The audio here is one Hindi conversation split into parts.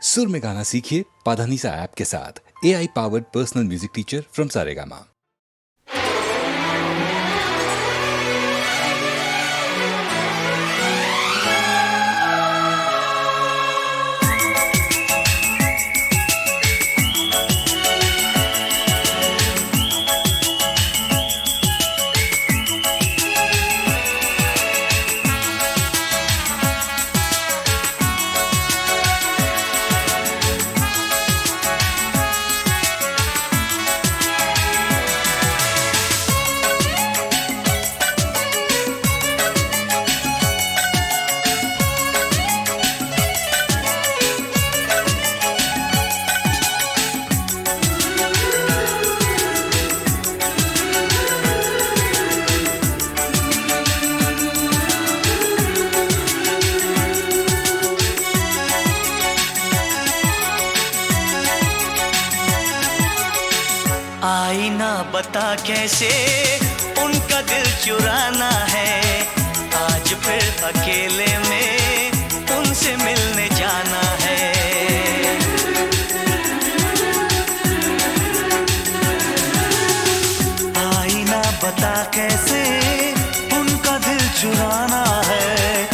सुर में गाना सीखिए पाधानीसा ऐप के साथ। AI powered personal music teacher from Saregama. आईना बता कैसे उनका दिल चुराना है। आज फिर अकेले में उनसे मिलने जाना है। आईना बता कैसे उनका दिल चुराना है।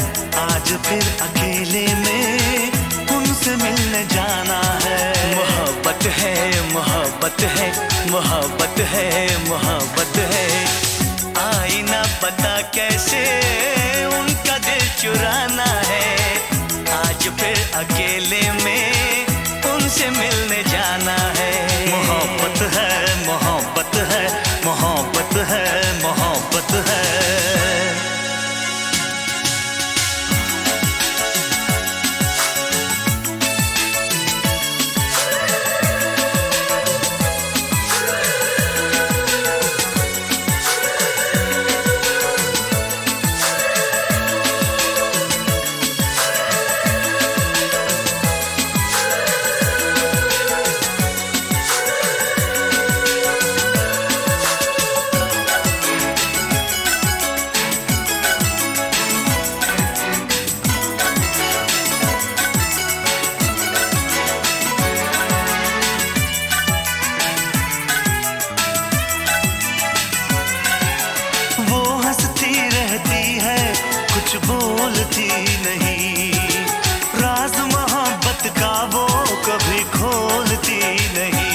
आज फिर अकेले में उनसे मिलने जाना है। मोहब्बत है, मोहब्बत है, मोहब्बत है, मोहब्बत है। आईना पता कैसे उनका दिल चुराना है। आज फिर अकेले में उनसे मिलने जाना है। मोहब्बत है, मोहब्बत है, मोहब्बत है, मोहब्बत है। कुछ बोलती नहीं, राज मोहब्बत का वो कभी खोलती नहीं।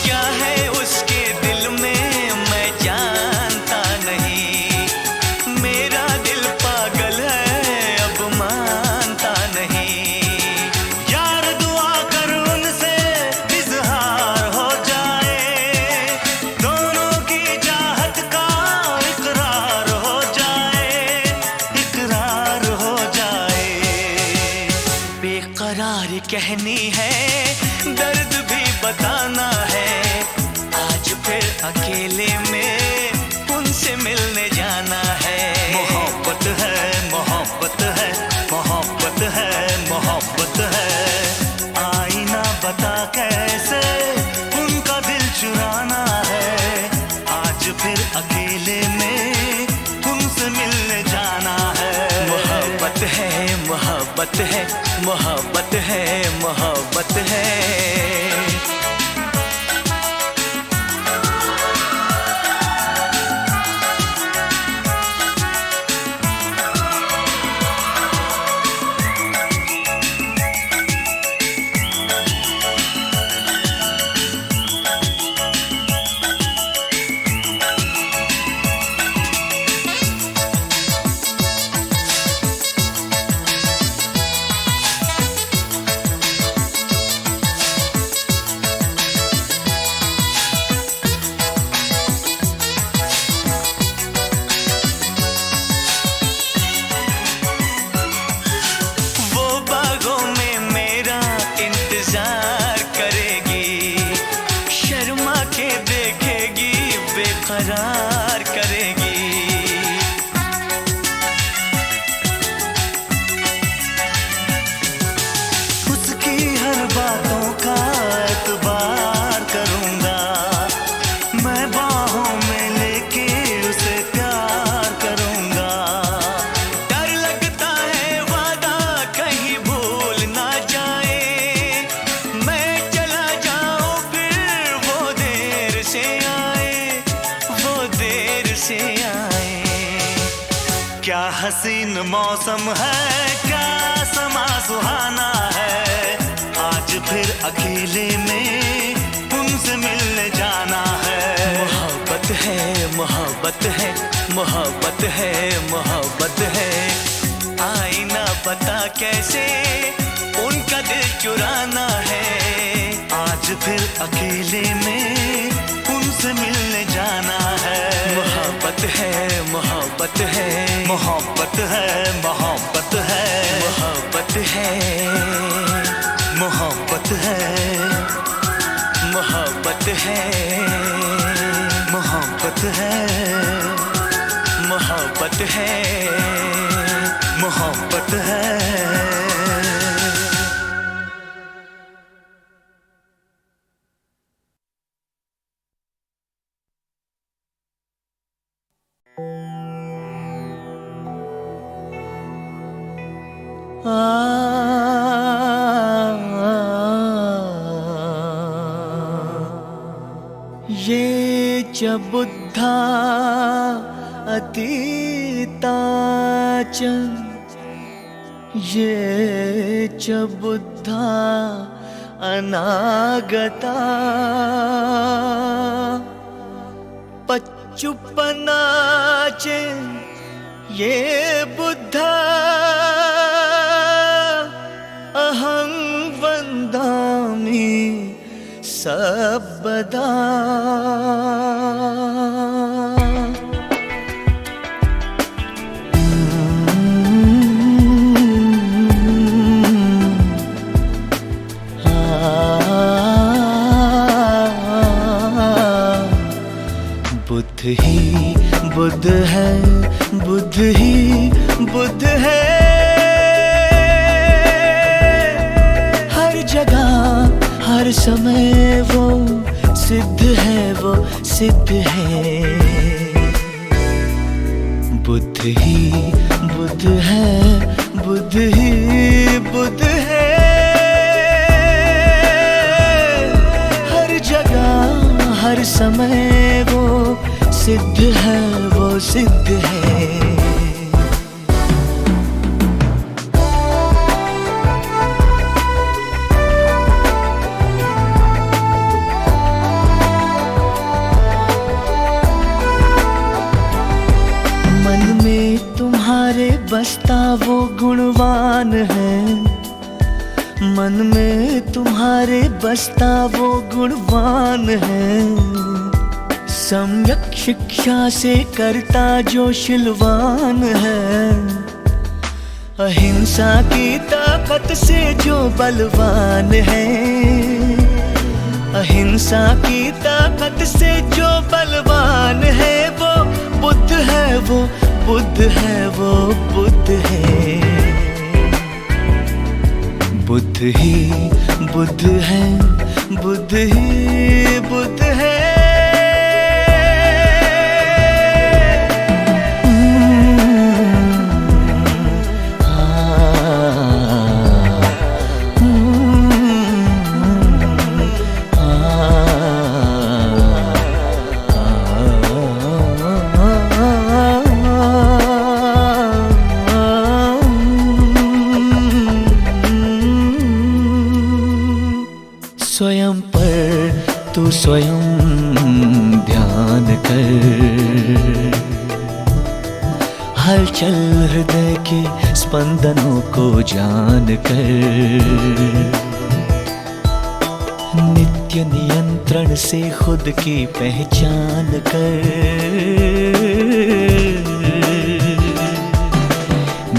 क्या है उसके दिल में मैं जानता नहीं। मेरा दिल पागल है अब मानता नहीं। यार दुआ कर उनसे इजहार हो जाए। दोनों की चाहत का इकरार हो जाए, इकरार हो जाए। बेकरार कहनी है, दर्द भी बताना है। आज फिर अकेले में उनसे मिलने जाना है। मोहब्बत है, मोहब्बत है, मोहब्बत है, मोहब्बत है। आईना बता कैसे उनका दिल चुराना है। आज फिर अकेले में उनसे मिलने जाना है। मोहब्बत है, मोहब्बत है, मोहब्बत है, मोहब्बत है। करार करेगी। उसकी हर बातों का एतबार करूंगा, मैं बाहों में लेके उसे प्यार करूंगा। क्या हसीन मौसम है, क्या समा सुहाना है। आज फिर अकेले में उनसे मिलने जाना है। मोहब्बत है, मोहब्बत है, मोहब्बत है, मोहब्बत है। आईना पता कैसे उनका दिल चुराना है। आज फिर अकेले में उनसे मिलने जाना है। मोहब्बत है, मोहब्बत है, मोहब्बत है, मोहब्बत है, मोहब्बत है, मोहब्बत है, मोहब्बत है, मोहब्बत है, मोहब्बत है, मोहब्बत है। ये च बुद्धा अतीता च, ये च बुद्धा अनागता। पच्चुपना च ये बुद्धा अहं वन्दामि सर्वदा। बुद्ध ही बुद्ध है, बुद्ध ही बुद्ध है। हर जगह हर समय वो सिद्ध है, वो सिद्ध है। बुद्ध ही बुद्ध है, बुद्ध ही बुद्ध है। हर जगह हर समय वो सिद्ध है, वो सिद्ध है। मन में तुम्हारे बसता वो गुणवान है। मन में तुम्हारे बसता वो गुणवान है। सम्यक शिक्षा से करता जो शिलवान है। अहिंसा की ताकत से जो बलवान है। अहिंसा की ताकत से जो बलवान है। वो बुद्ध है, वो बुद्ध है, वो बुद्ध है। बुद्ध ही बुद्ध है, बुद्ध ही बुद्ध है। स्वयं पर तू स्वयं ध्यान कर। हलचल हृदय के स्पंदनों को जान कर। नित्य नियंत्रण से खुद की पहचान कर।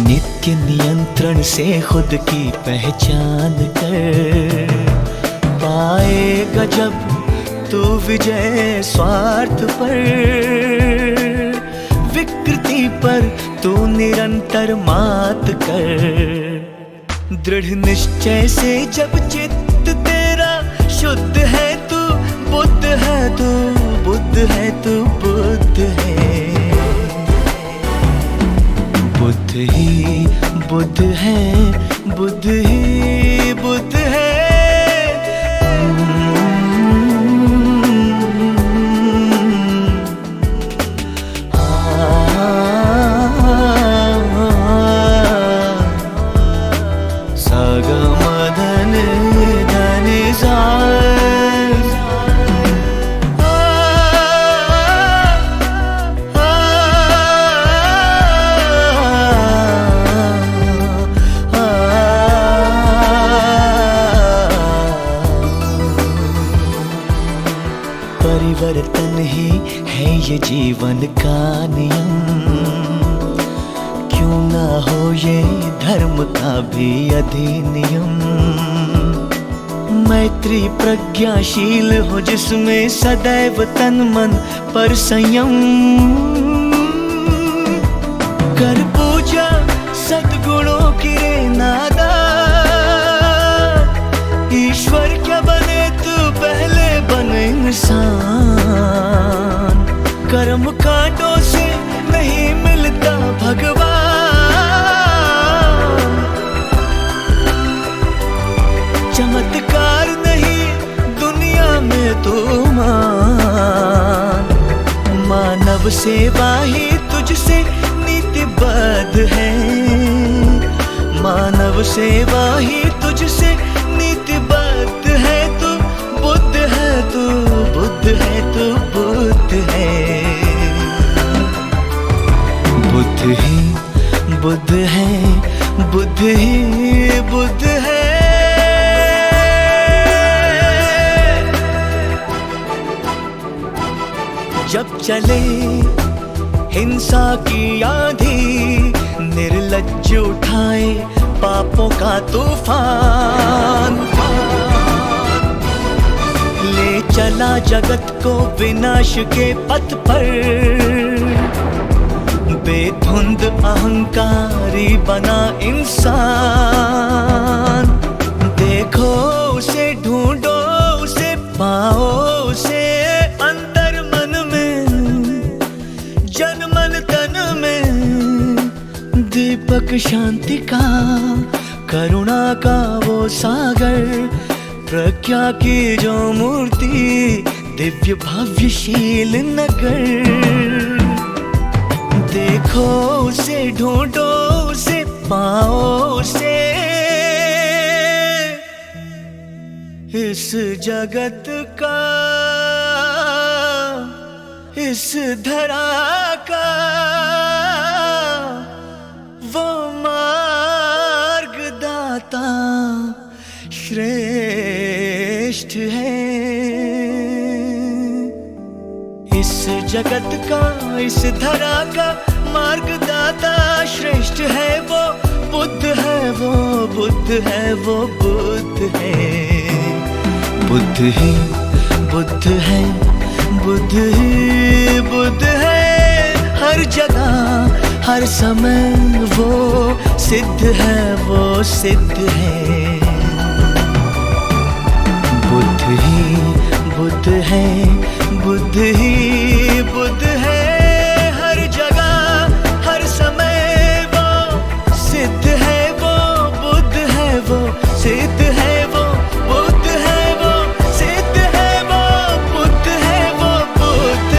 नित्य नियंत्रण से खुद की पहचान कर। पाएगा जब तू विजय स्वार्थ पर। विकृति पर तू निरंतर मात कर। दृढ़ निश्चय से जब चित्त तेरा शुद्ध है। तू बुद्ध है, तू बुद्ध है, तू बुद्ध है। बुद्ध ही बुद्ध है, बुद्ध ही बुद्ध है। परिवर्तन ही है ये जीवन का नियम। क्यों ना हो ये धर्म का भी अधिनियम। मैत्री प्रज्ञाशील हो जिसमें सदैव तन मन पर संयम। कर पूजा सद्गुणों की रे नादा। ईश्वर क्या बने तू पहले बन इंसान। कर्म कांटों से नहीं मिलता भगवान। चमत्कार नहीं दुनिया में तो मान। मानव सेवा ही तुझसे नीतिबद्ध है। मानव सेवा ही तुझसे नीतिबद्ध है। तू बुद्ध है, तू बुद्ध है, तू बुद्ध है। बुद्ध ही बुद्ध है, बुद्ध ही बुद्ध है। जब चले हिंसा की आंधी, निर्लज्ज उठाए पापों का तूफान। ले चला जगत को विनाश के पथ पर। बेधुंद अहंकारी बना इंसान। देखो उसे, ढूंढो उसे, पाओ उसे अंतर मन में, जन मन तन में। दीपक शांति का, करुणा का वो सागर। प्रज्ञा की जो मूर्ति, दिव्य भव्यशील नगर। देखो उसे, ढूंढो उसे, पाओ उसे इस जगत का, इस धरा का वो मार्गदाता श्रेष्ठ है। इस जगत का, इस धरा का मार्गदाता श्रेष्ठ है। वो बुद्ध है, वो बुद्ध है, वो बुद्ध है। बुद्ध ही बुद्ध है, बुद्ध ही बुद्ध है। हर जगह हर समय वो सिद्ध है, वो सिद्ध है। बुद्ध ही बुद्ध है, बुद्ध ही बुद्ध है। हर जगह हर समय वो सिद्ध है, वो बुद्ध है, वो सिद्ध है। वो बुद्ध है, वो सिद्ध है, वो बुद्ध है, वो बुद्ध है।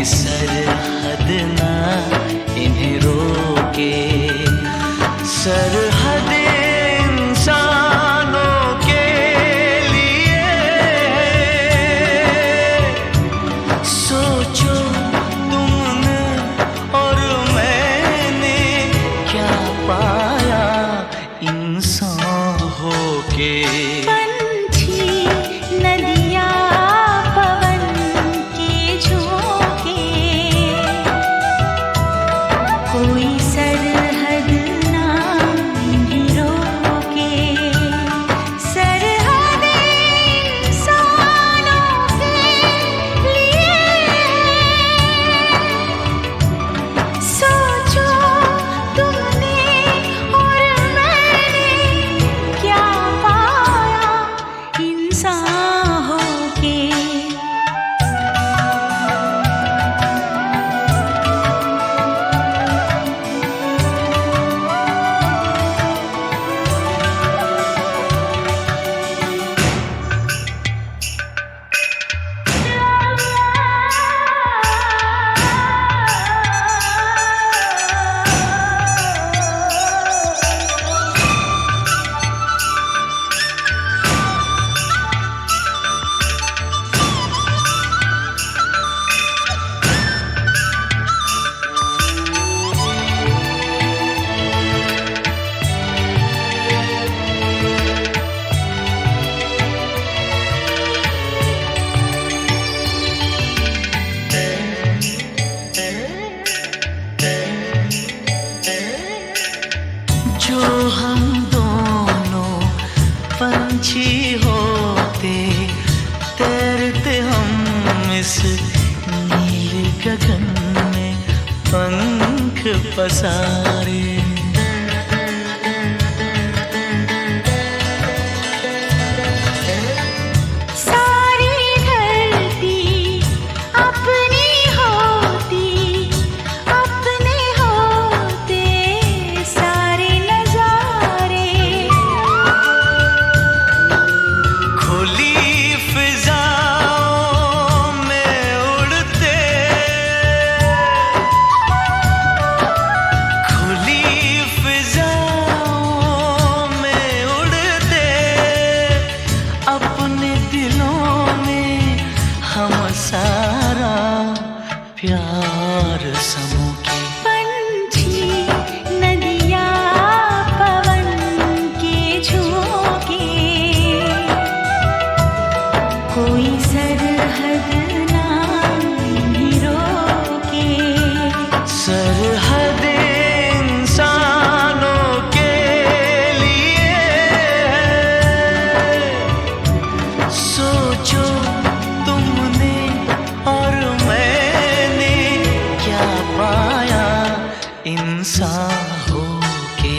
सरहद ना इन्हें रोके, सरहद इंसानों के लिए। सोचो तुमने और मैंने क्या पाया इंसान होके। जो हम दोनों पंछी होते, तैरते हम इस नीले गगन में पंख पसारे। सारा प्यार समूह के पंछी, नदियाँ पवन के झोंके, कोई सरहद ना इन्हें रोके। सरहद इंसानों के लिए। सोचो तुमने और मैंने क्या पाया इंसान होके।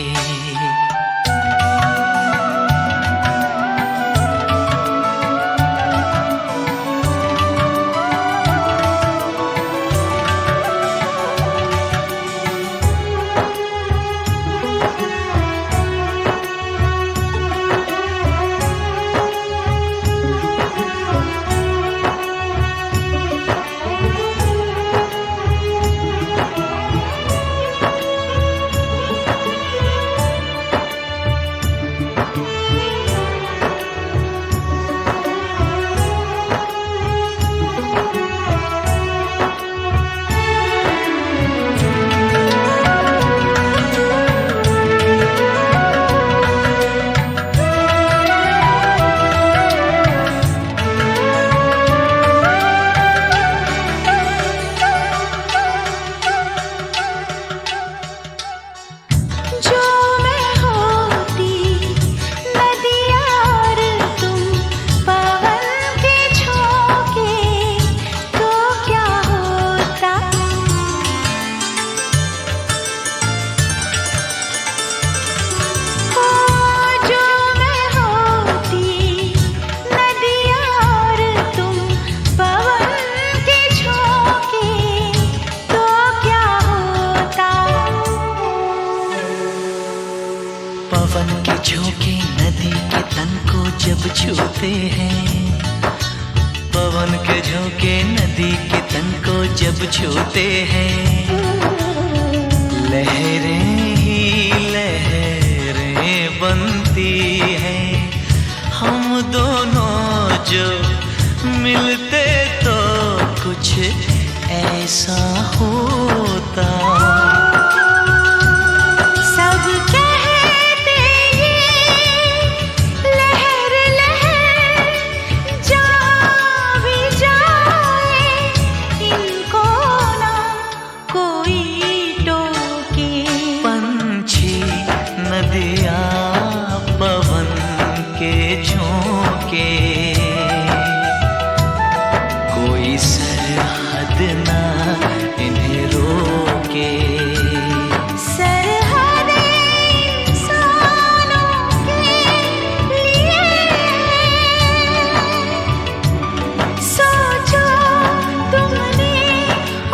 पवन के झोंके नदी के तन को जब छूते हैं, पवन के झोंके नदी के तन को जब छूते हैं, लहरें ही लहरें बनती हैं। हम दोनों जो मिलते तो कुछ ऐसा होता। सब कहते ये लहर लहर जा भी जाए, इनको ना कोई टोके। पंछी नदियाँ पवन के झोंके, कोई सरहद ना इन्हें रोके। सरहदें इंसानों के लिए, सोचो तुमने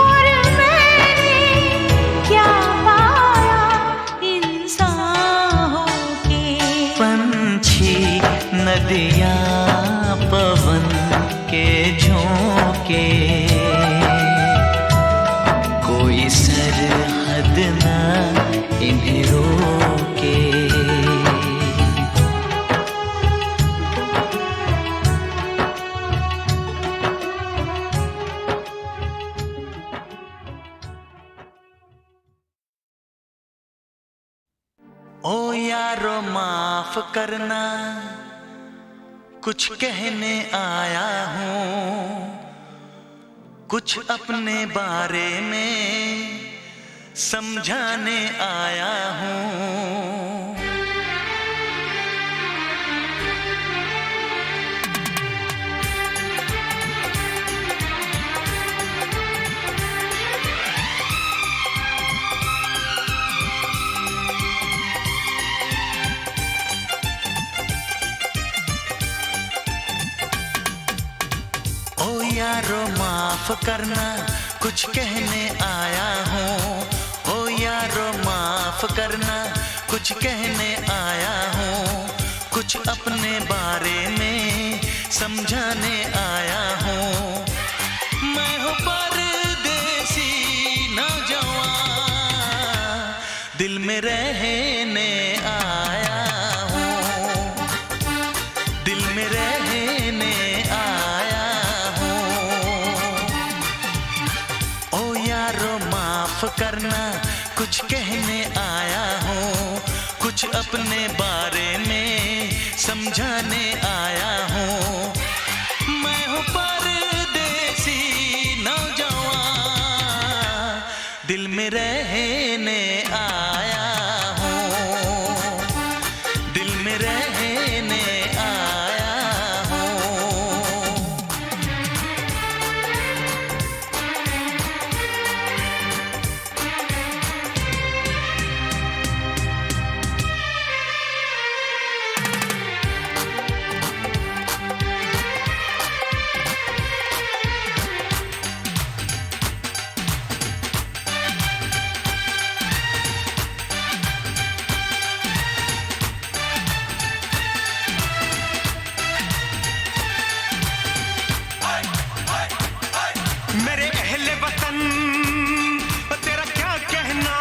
और मैंने क्या पाया इंसान होके। पंछी नदियाँ पवन के झोंके, कोई सरहद ना इन्हें रोके। ओ यारो माफ करना, कुछ कहने आया हूँ, कुछ अपने बारे में समझाने आया हूँ। ओ यारो माफ करना, कुछ कहने आया हूँ। ओ यारो माफ करना, कुछ कहने आया हूँ, कुछ अपने बारे में समझाने आया हूँ। मैं हूँ परदेसी नौजवान, दिल में रहने आया हूँ, दिल में रहने आया हूँ। ओ यारो माफ करना, कुछ कहने आया हूँ, कुछ अपने बारे में समझाने आया हूँ। मैं हूँ परदेसी नौजवान, दिल में रहने आया हूँ, दिल में रहने आया हूँ। मेरे अहले वतन, तेरा क्या कहना,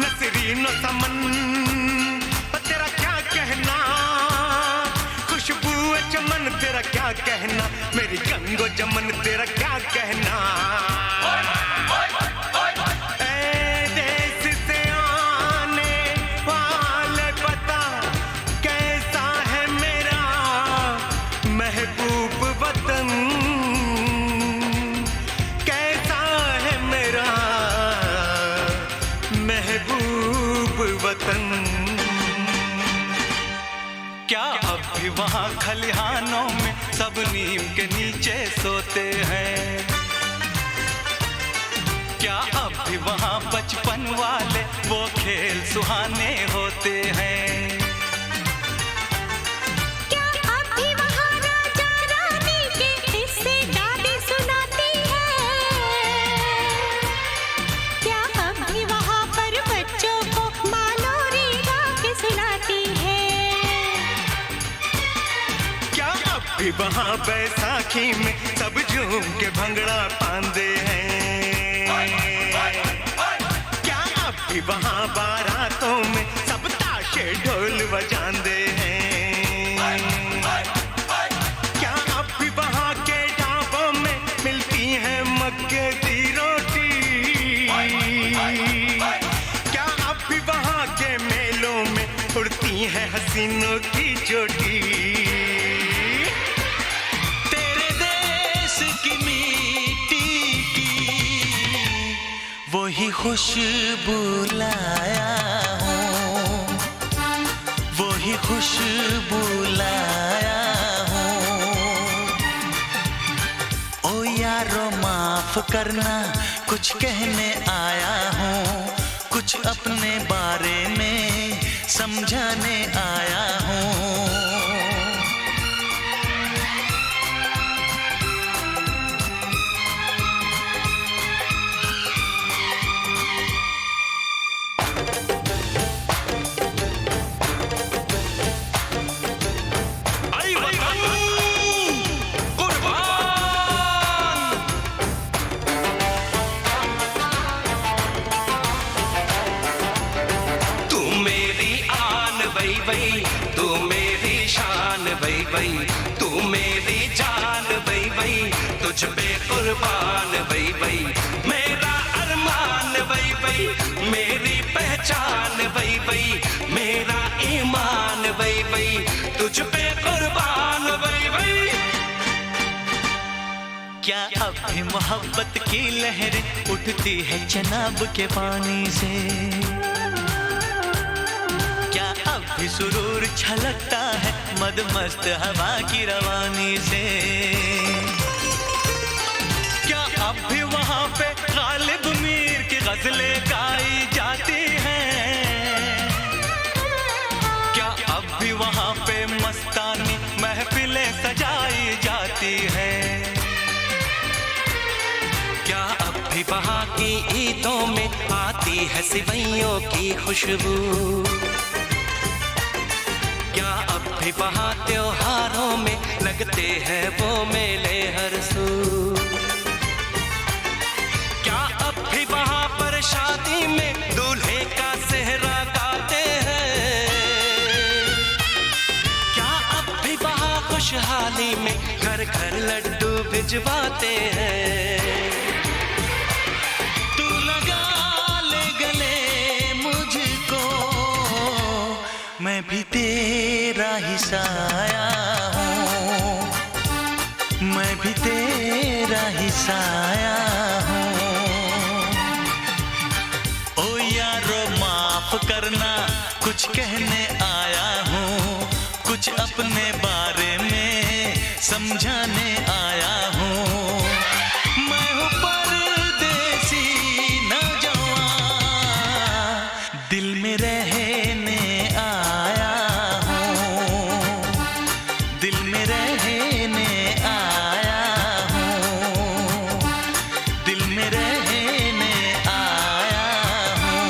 नसरीन समन, तेरा क्या कहना, खुशबू चमन, तेरा क्या कहना, मेरी गंगो जमन, तेरा क्या कहना। ए देश से आने वाले पता कैसा है मेरा महबूब वतन, कैसा है मेरा महबूब वतन। क्या अब भी वहाँ खलिहानों में सब नीम के नीचे सोते हैं? क्या अब भी वहाँ बचपन वाले वो खेल सुहाने होते हैं? क्या अब भी वहाँ राजा रानी के किस्से दादी सुनाती है? क्या अब भी वहाँ पर बच्चों को माँ लोरी गा के सुनाती है? क्या अब भी भी वहाँ बैसाखी में सब झूम के भंगड़ा पांदे हैं। क्या अब भी वहाँ बारातों में सब ताशे ढोल बजांदे हैं। क्या अब भी वहाँ के ढाबों में मिलती है मक्के की रोटी। क्या अब भी वहाँ के मेलों में उड़ती है हसीनों की चोटी। तेरे देश की मिट्टी की वही खुशबू लाया हूँ, वही खुशबू लाया हूँ। ओ यारो माफ करना कुछ कहने आया हूँ, कुछ अपने बारे में समझाने आया हूँ। तू मेरी शान वही वही, तू मेरी जान वही वही, तुझ पे कुर्बान वही वही, मेरा अरमान वही वही, मेरी पहचान वही वही, मेरा ईमान वही वही, तुझ पे कुर्बान वही वही। क्या अब भी मोहब्बत की लहर उठती है चनाब के पानी से? क्या अब भी सुरूर छलकता है मदमस्त हवा की रवानी से? क्या अब भी वहाँ पे गालिब मीर की गजलें गाई जाती हैं? क्या अब भी वहाँ पे मस्तानी महफिलें सजाई जाती हैं? क्या अब भी वहाँ की ईदों में आती है सिवैयों की खुशबू? क्या अब भी वहाँ त्योहारों में लगते हैं वो मेले हर सू? क्या अब भी वहाँ पर शादी में दूल्हे का सेहरा गाते हैं? क्या अब भी वहाँ खुशहाली में घर घर लड्डू भिजवाते हैं? तू लगा ले गले मुझको, मैं भी तेरा ही साया हूँ, मैं भी तेरा ही साया हूँ। ओ यारो माफ करना कुछ कहने आया हूँ, कुछ अपने बारे में समझाने आया हूँ। मैं हूँ परदेसी नौजवान, दिल में रहने आया हूँ, दिल में रहने आया हूँ, दिल में रहने आया हूँ,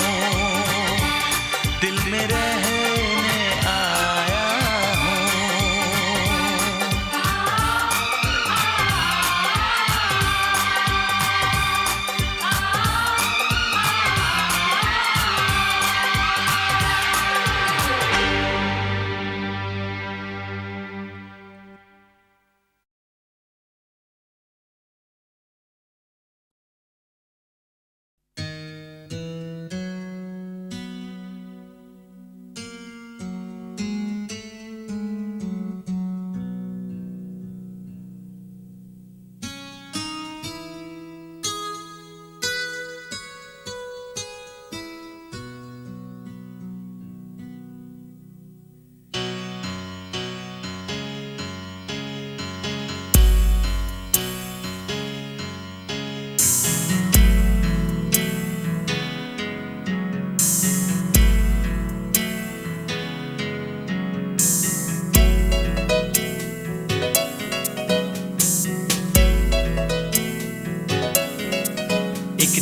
दिल में रहने आया हूँ।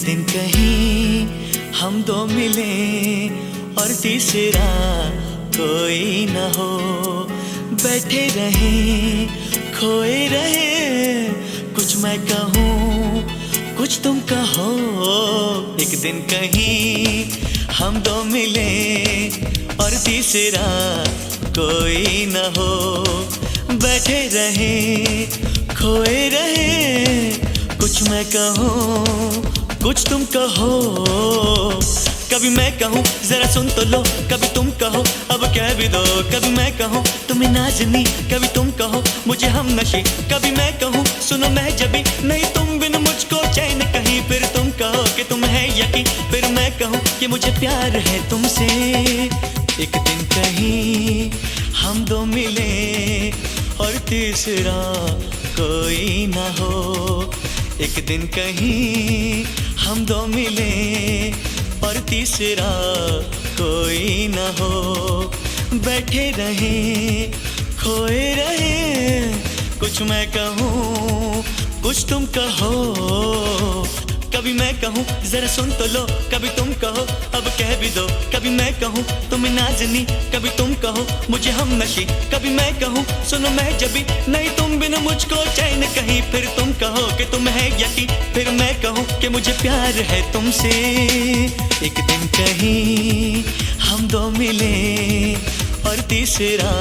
दिन कहीं हम दो मिले और तीसरा कोई न हो, बैठे रहे खोए रहे, कुछ मैं कहूँ कुछ तुम कहो, एक दिन कहीं हम दो मिले और तीसरा कोई न हो। बैठे रहे खोए रहे, कुछ मैं कहूँ कुछ तुम कहो, कभी मैं कहूँ जरा सुन तो लो, कभी तुम कहो अब कह भी दो, कभी मैं कहूँ तुम्हें नाज़नी, कभी तुम कहो मुझे हम नशी, कभी मैं कहूँ सुनो मैं जबी, नहीं तुम बिन मुझको चैन कहीं, फिर तुम कहो कि तुम है यकीन, फिर मैं कहूँ कि मुझे प्यार है तुमसे। एक दिन कहीं हम दो मिले और तीसरा कोई ना हो, एक दिन कहीं हम दो मिले और तीसरा कोई न हो। बैठे रहे खोए रहे, कुछ मैं कहूँ कुछ तुम कहो, कभी मैं कहूँ जरा सुन तो लो, कभी तुम कहो अब कह भी दो, कभी मैं कहूँ तुम्हें नाज़नी, कभी तुम कहो मुझे हम नशी, कभी मैं कहूँ सुनो मैं जबी, नहीं तुम बिन मुझको चैन कहीं, फिर तुम कहो कि तुम है यकीन, फिर मैं कहूँ कि मुझे प्यार है तुमसे। एक दिन कहीं हम दो मिले और तीसरा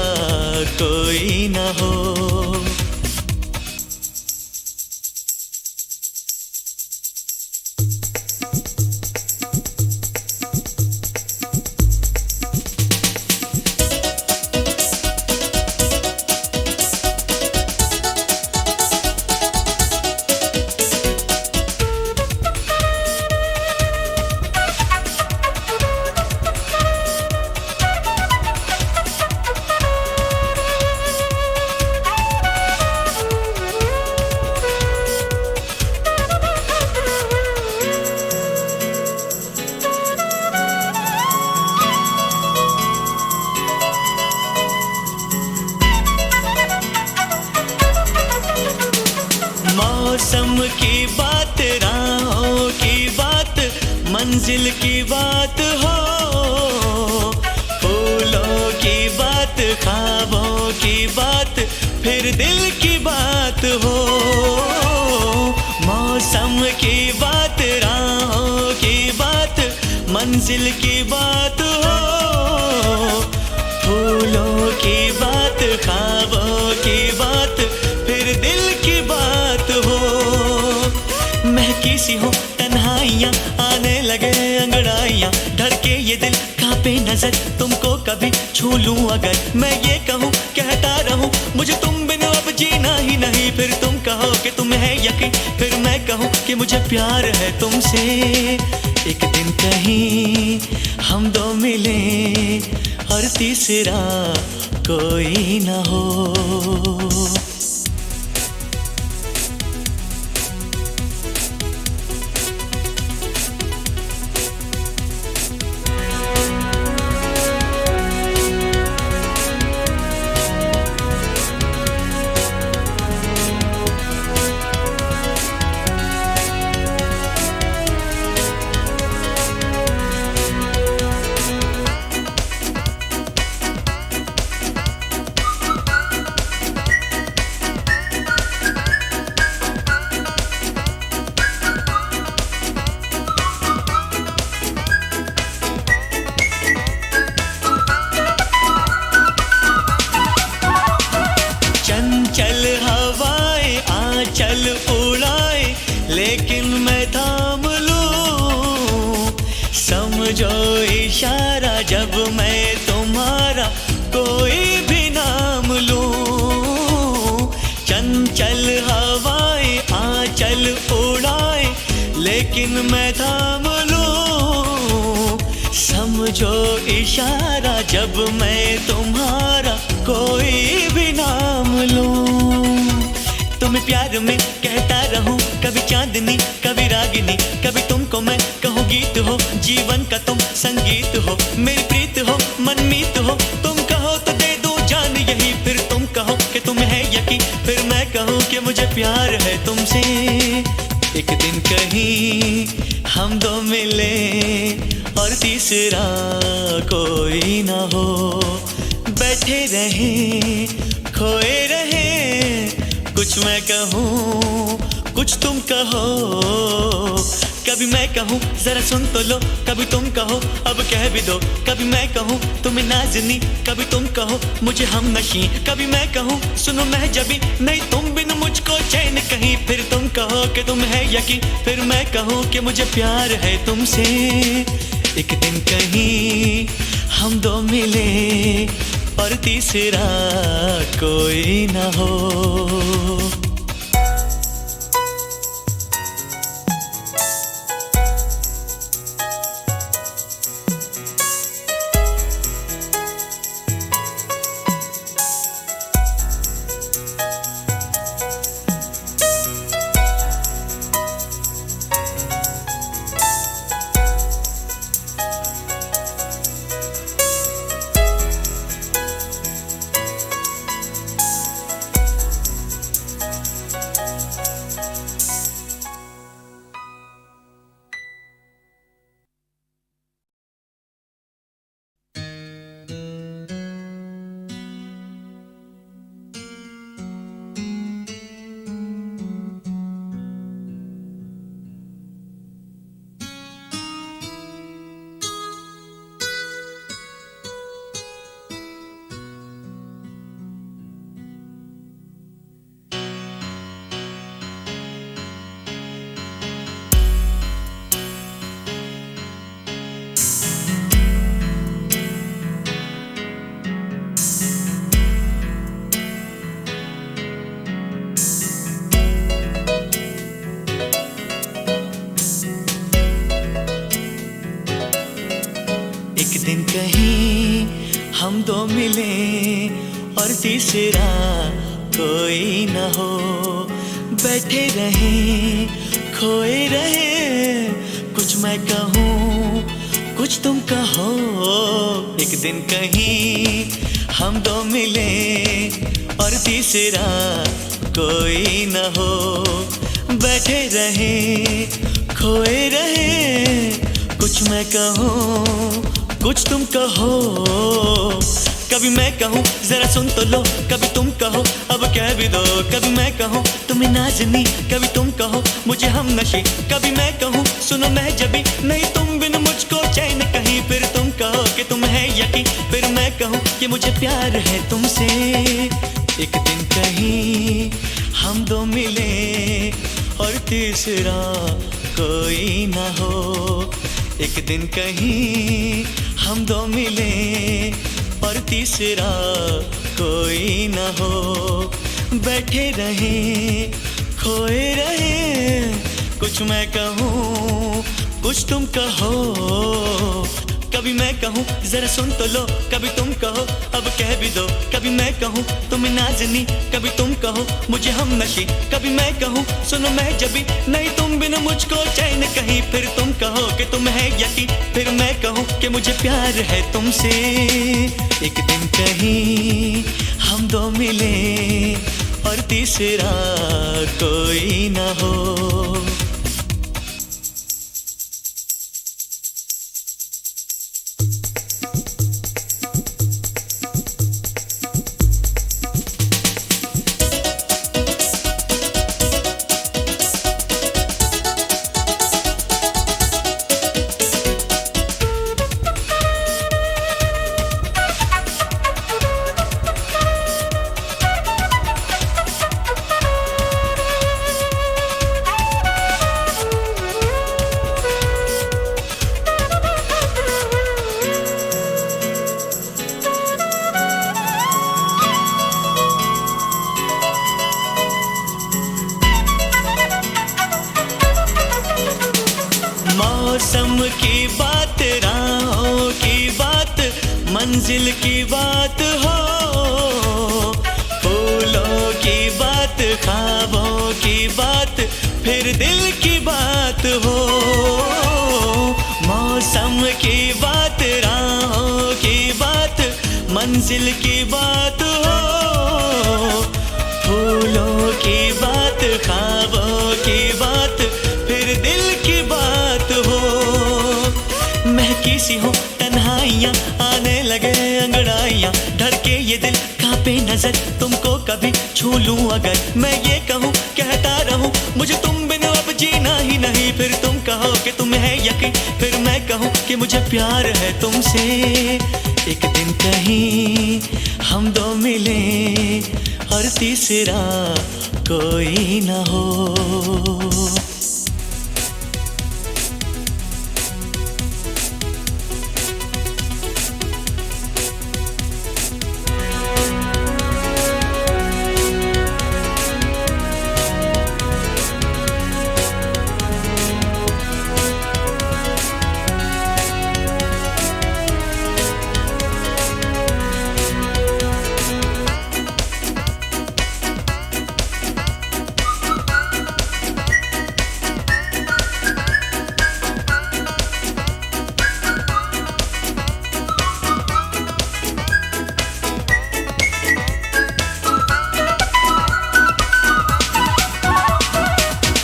कोई ना हो। मौसम की बात राहों की बात मंजिल की बात हो, फूलों की बात ख्वाबों की बात फिर दिल की बात हो। मौसम की बात राहों की बात मंजिल की बात हो, फूलों की बात ख्वाबों की बात फिर दिल की बात हो। महकी सी हो तन्हाइयाँ आने लगे अंगड़ाइयाँ, धड़के ये दिल कांपे नजर तुमको कभी छू लूं अगर, मैं ये कहूँ कहता रहूँ मुझे तुम बिन अब जीना ही नहीं, फिर तुम कहो कि तुम है यकीन, फिर मैं कहूँ कि मुझे प्यार है तुमसे। एक दिन कहीं हम दो मिले और तीसरा कोई ना हो। चंचल हवाएं आंचल उड़ाए लेकिन मैं थाम लूं, समझो इशारा जब मैं तुम्हारा कोई भी नाम लूं। चंचल हवाएं आंचल उड़ाए लेकिन मैं थाम लूं, समझो इशारा जब मैं तुम्हारा कोई भी नाम लूं। तुम्हें प्यार में कहता रहूं कभी चांदनी कभी रागिनी, कभी तुमको मैं कहूँ गीत हो जीवन का तुम संगीत हो, मेरी प्रीत हो मनमीत हो, तुम कहो तो दे दूं जान यही, फिर तुम कहो कि तुम है यकीन, फिर मैं कहूँ कि मुझे प्यार है तुमसे। एक दिन कहीं हम दो मिले और तीसरा कोई ना हो। बैठे रहे कुछ मैं कहूँ कुछ तुम कहो, कभी मैं कहूँ जरा सुन तो लो, कभी तुम कहो अब कह भी दो, कभी मैं कहूँ तुम्हें नाज़नी, कभी तुम कहो मुझे हमनशी, कभी मैं कहूँ सुनो मैं जबी, नहीं तुम बिन मुझको चैन कहीं, फिर तुम कहो कि तुम है यकीन, फिर मैं कहूँ कि मुझे प्यार है तुमसे। एक दिन कहीं हम दो मिले और तीसरा कोई ना हो। दिन कहीं हम दो मिले और तीसरा कोई न हो, बैठे रहे खोए रहे, कुछ मैं कहूँ कुछ तुम कहो। एक दिन कहीं हम दो मिले और तीसरा कोई न हो, बैठे रहे खोए रहे, कुछ मैं कहूँ कुछ तुम कहो। कभी मैं कहूँ जरा सुन तो लो, कभी तुम कहो अब कह भी दो, कभी मैं कहूँ तुम्हें नाज़नी, कभी तुम कहो मुझे हमनशी, कभी मैं कहूँ सुनो मैं जबी, नहीं तुम बिन मुझको चैन कहीं, फिर तुम कहो कि तुम है यकीन, फिर मैं कहूँ कि मुझे प्यार है तुमसे। एक दिन कहीं हम दो मिले और तीसरा कोई ना हो, एक दिन कहीं हम दो मिले और तीसरा कोई न हो, बैठे रहे खोए रहे, कुछ मैं कहूँ कुछ तुम कहो। कभी मैं कहूँ जरा सुन तो लो, कभी तुम कहो अब कह भी दो, कभी मैं कहूँ तुम्हें नाज़नी, कभी तुम कहो मुझे हमनशी, कभी मैं कहूँ सुनो मैं जबी, नहीं तुम बिन मुझको चैन कहीं, फिर तुम कहो कि तुम है यकीन, फिर मैं कहूँ कि मुझे प्यार है तुमसे। एक दिन कहीं हम दो मिले और तीसरा कोई ना हो। मौसम की बात, राहों की बात, मंजिल की बात हो, फूलों की बात, ख्वाबों की बात, फिर दिल की बात हो। मौसम की बात, राहों की बात, मंजिल की बात हो, फूलों की बात, ख्वाबों की बात, फिर दिल की बात हो। महकी सी हो तन्हाइयाँ, आने लगे अंगड़ाइयाँ, धड़के ये दिल कांपे नजर, तुमको कभी छू लूं अगर मैं ये कहूँ कहता रहूं मुझे तुम बिन अब जीना ही नहीं, फिर तुम कहो कि तुम्हें है यकीन, फिर मैं कहूँ कि मुझे प्यार है तुमसे। एक दिन कहीं हम दो मिले और तीसरा कोई ना हो।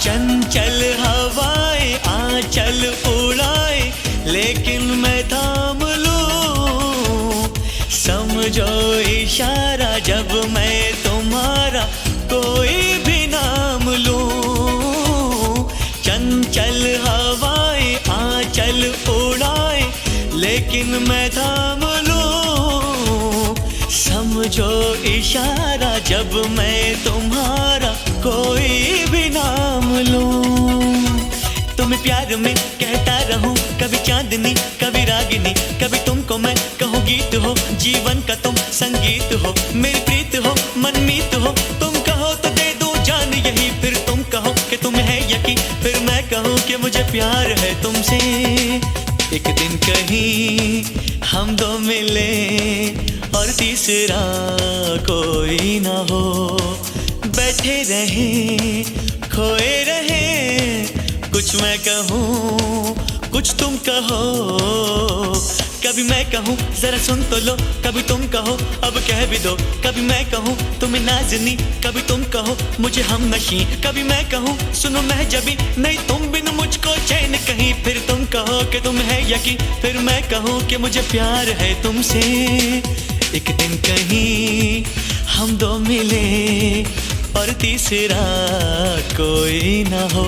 चंचल हवाएं आंचल उड़ाए लेकिन मैं थाम लूं, समझो इशारा जब मैं तुम्हारा कोई भी नाम लूं। चंचल हवाएं आंचल उड़ाए लेकिन मैं थाम लूं, समझो इशारा जब मैं तुम्हारा कोई भी नाम लूं। तुम्हें प्यार में कहता रहूं कभी चांदनी कभी रागिनी, कभी तुमको मैं कहूँ गीत हो जीवन का तुम संगीत हो, मेरी प्रीत हो मनमीत हो, तुम कहो तो दे दूं जान यही, फिर तुम कहो कि तुम्हें है यकीन, फिर मैं कहूँ कि मुझे प्यार है तुमसे। एक दिन कहीं हम दो मिले और तीसरा कोई ना हो, बैठे रहे खोए रहे, कुछ मैं कहूँ कुछ तुम कहो, कभी मैं कहूँ जरा सुन तो लो, कभी तुम कहो अब कह भी दो, कभी मैं कहूँ तुम्हें नाज़नी, कभी तुम कहो मुझे हमनशी, कभी मैं कहूँ सुनो मैं जबी नहीं तुम बिन मुझको चैन कहीं, फिर तुम कहो कि तुम है यकीन, फिर मैं कहूँ कि मुझे प्यार है तुमसे। एक दिन कहीं हम दो मिले और तीसरा कोई ना हो।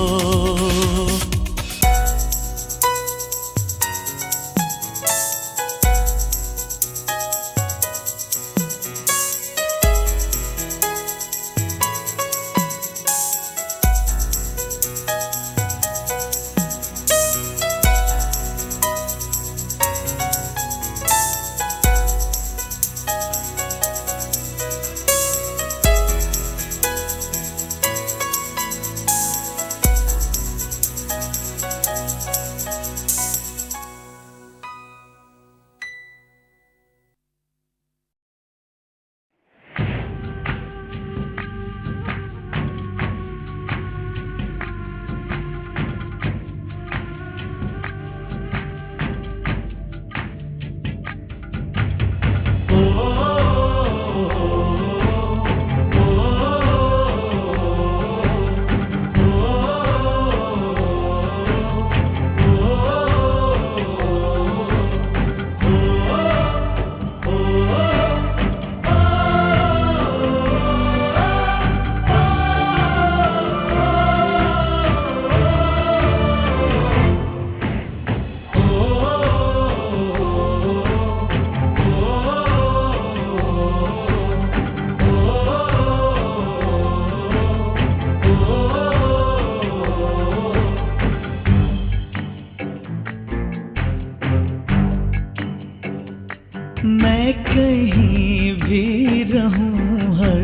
मैं कहीं भी रहूं हर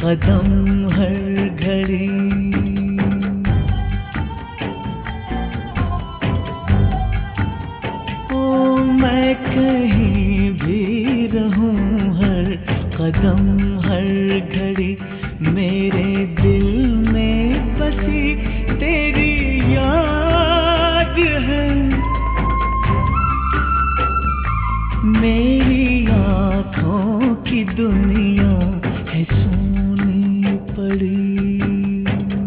कदम हर घड़ी, ओ मैं कहीं भी रहूं हर कदम हर घड़ी, मेरे दिल में बसी तेरी याद है, मेरी आँखों की दुनिया है सोनी पड़ी।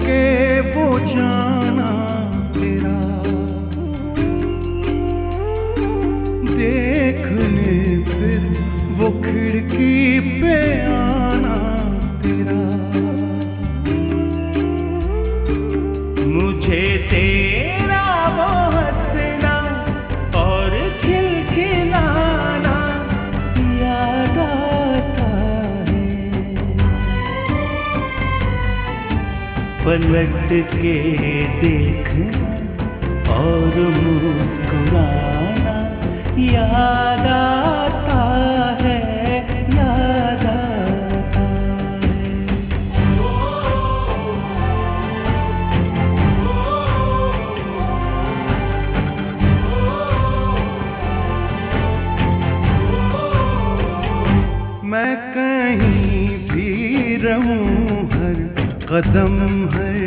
के वो जाना तेरा देखने फिर वो खिड़की पे आना तेरा मुझे तेरा वो हंसना और खिलखिलाना याद आता है पलट के देखना और मुस्कुराना याद आता है याद आता है मैं कहीं भी रहूं हर कदम हर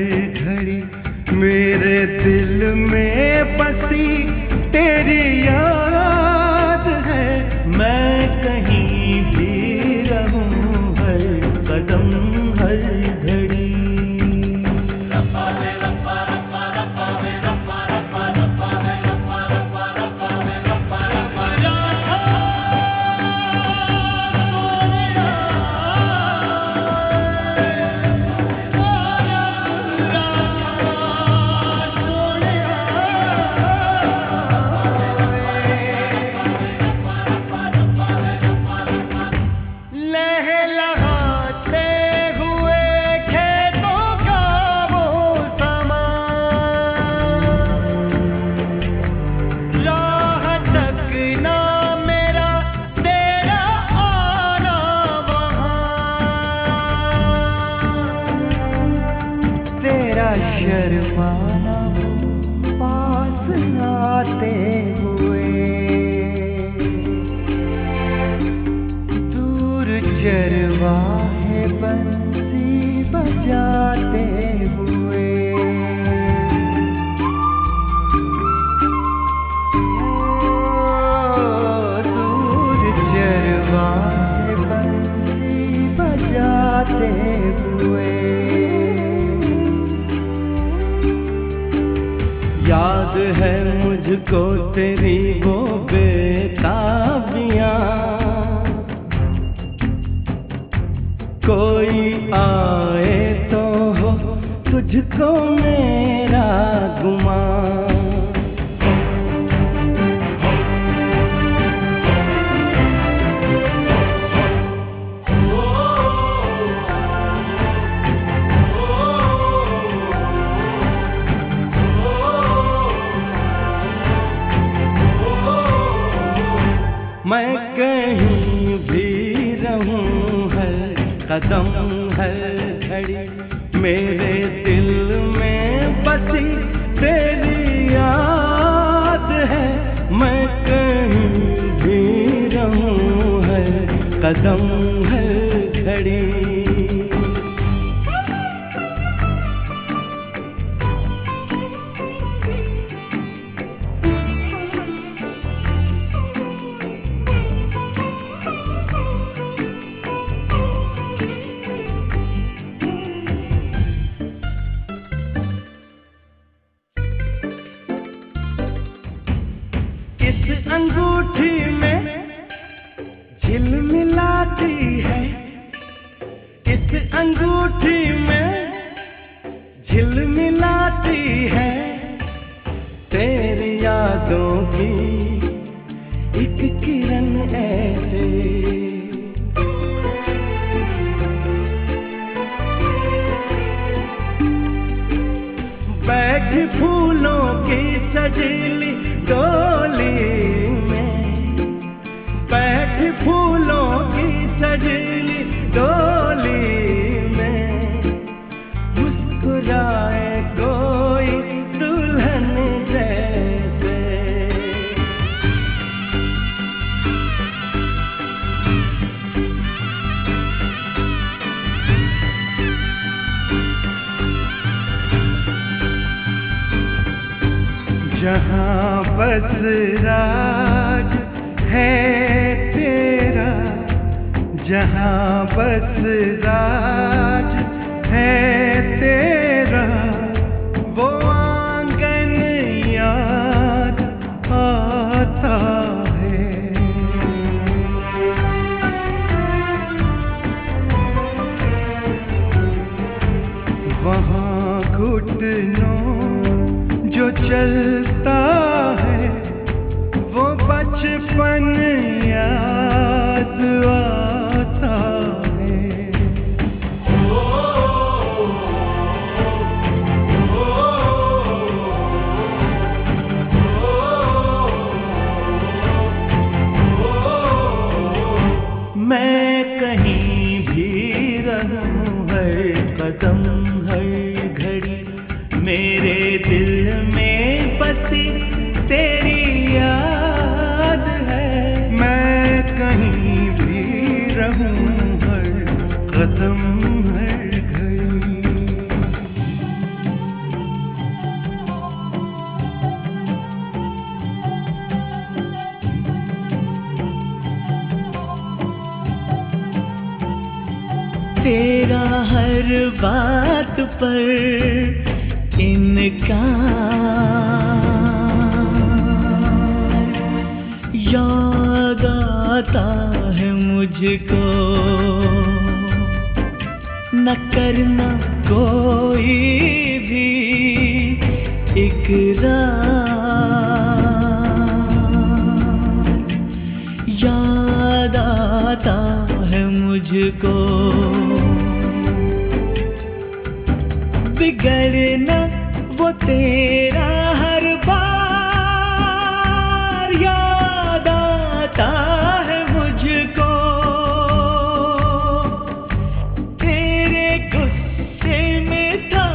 घड़ी मेरे दिल में बसी तेरी याद है मैं कहीं भी रहूं हर कदम हर घड़ी शर्माना पास आते हुए दूर चरवाहे बंसी बजाते हुए दूर चरवाहे बंसी बजाते हुए याद है मुझको तेरी वो बेताबियां कोई आए तो हो तुझको मेरा गुमान मैं कहीं भी रहूं हर कदम हर घड़ी मेरे दिल में बसी तेरी याद है मैं कहीं भी रहूं हर कदम हर घड़ी अंगूठी में झिलमिलाती है इस अंगूठी में झिलमिलाती है तेरी यादों की एक किरण ऐसे बैठ फूलों की सजीली डोली बैठ फूलों की सजीली डोली में मुस्कुराए कोई दुल्हन जैसे जहाँ बस राज है तेरा जहाँ बस राज है तेरा घुटनों जो चलता है वो बचपन याद आता है। मैं कहीं भी रहूं हर कदम हर घड़ी मेरे दिल में बसी तेरी याद है। मैं कहीं भी रहूं हर कदम हर घड़ी। तेरा हर बात पर इनकार याद आता है मुझको। न करना कोई भी इकरार याद आता है मुझको। बिगड़ना वो तेरा हर बार याद आता है मुझको। तेरे गुस्से में था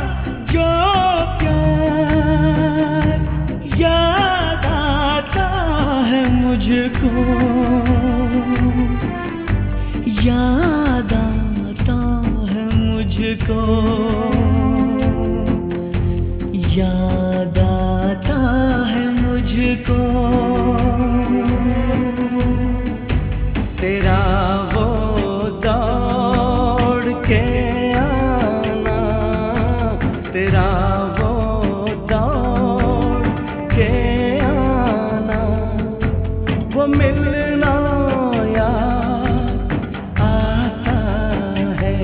जो प्यार याद आता है मुझको। याद आता है मुझको। याद आता है मुझको। तेरा वो दौड़ के आना, तेरा वो दौड़ के आना, वो मिलना याद आता है।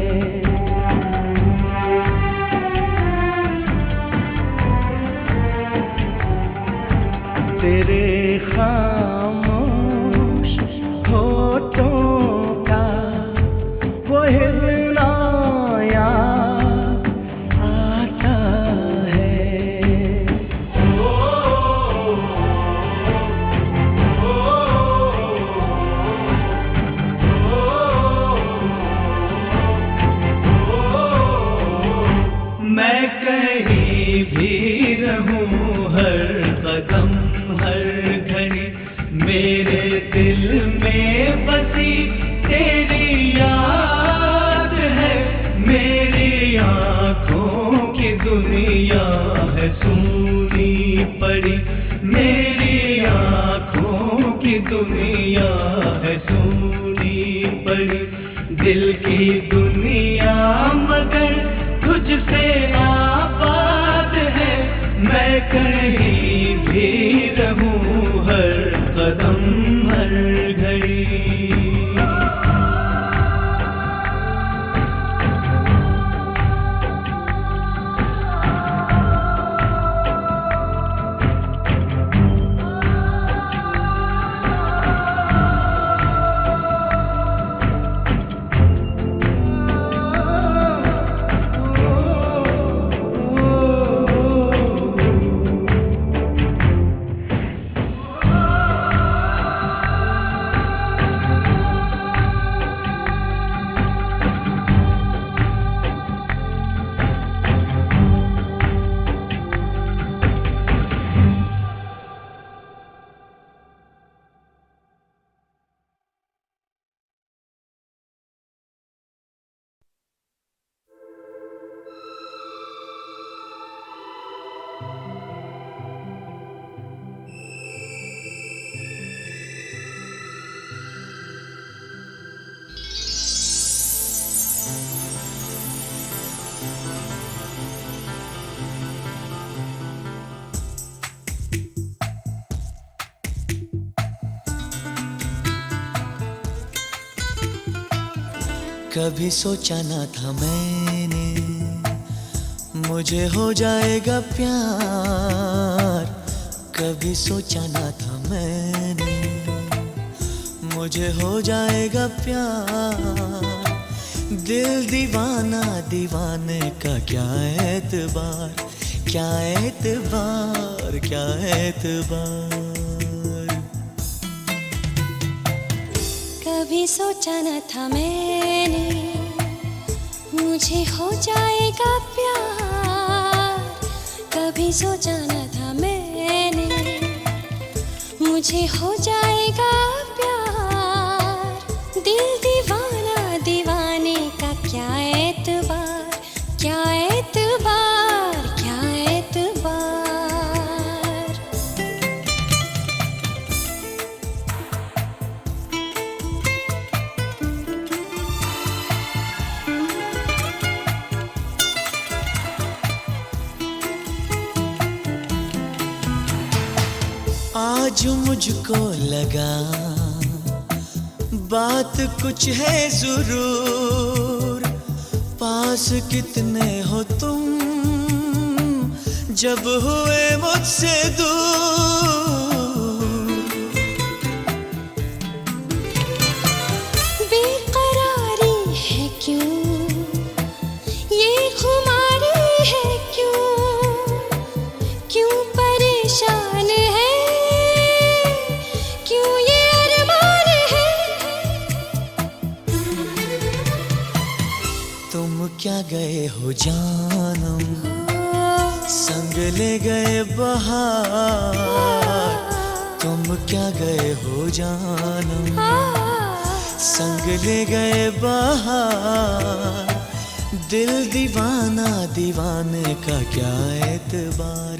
तेरे खामोश होठों का वो हिलना याद आता है। मैं कहीं भी रहूं हर कदम हर घड़ी मेरे दिल में बसी तेरी याद है। मेरी आँखों की दुनिया है सूनी पड़ी। मेरी आँखों की दुनिया है सूनी पड़ी। दिल की दुनिया मगर तुझसे आबाद है। मैं कहीं भी रहूं हर कदम हर घड़ी। कभी सोचा ना था मैंने मुझे हो जाएगा प्यार, कभी सोचा ना था मैंने। मुझे हो जाएगा प्यार, दिल दीवाना दीवाने का क्या एतबार, क्या एतबार, क्या एतबार। कभी सोचा न था मैंने मुझे हो जाएगा प्यार, कभी सोचा न था मैंने मुझे हो जाएगा प्यार। दिल दीवाना दीवाने का क्या एतबार, क्या एतबार, क्या एतबार। आज मुझको लगा बात कुछ है जरूर, पास कितने हो तुम जब हुए मुझसे दूर। बेकरारी है क्यों, ये खुमारी है क्यों, क्यों परेशान है, क्यों ये अरमान है। तुम क्या गए हो जानम, संग ले गए बहार। तुम क्या गए हो जानम, संग ले गए बहार। दिल दीवाना दीवाने का क्या एतबार,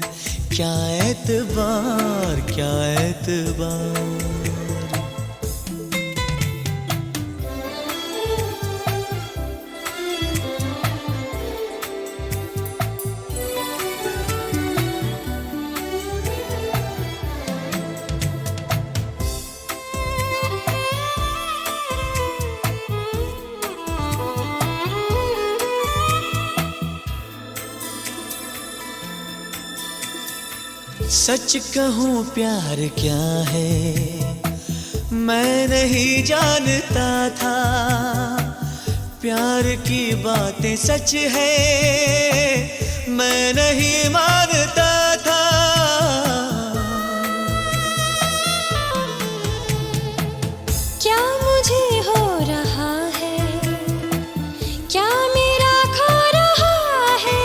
क्या एतबार, क्या एतबार। सच कहूँ प्यार क्या है मैं नहीं जानता था, प्यार की बातें सच है मैं नहीं मानता था। क्या मुझे हो रहा है, क्या मेरा खो रहा है,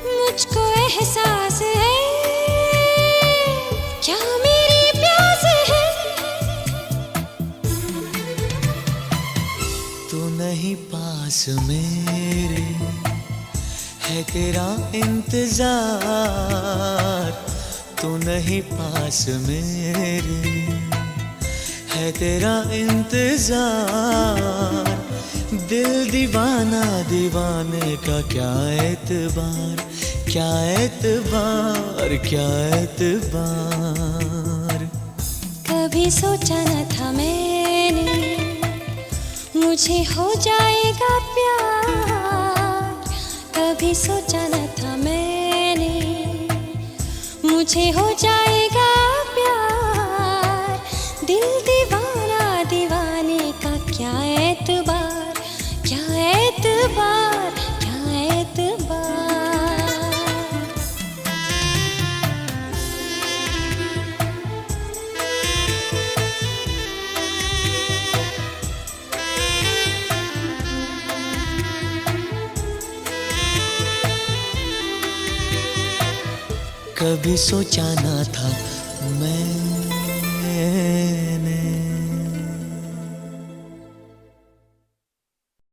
मुझको एहसास है, क्या मेरी प्यास है। तू नहीं पास मेरे है तेरा इंतजार, तू नहीं पास मेरे है तेरा इंतजार। दिल दीवाना दीवाने का क्या एतबार, क्या एतबार, क्या एतबार। कभी सोचा न था मैंने मुझे हो जाएगा प्यार, कभी सोचा न था मैंने मुझे हो जाएगा प्यार। दिल दीवाना दीवाने का क्या एतबार, क्या एतबार, क्या एतबार। कभी सोचा ना था मैं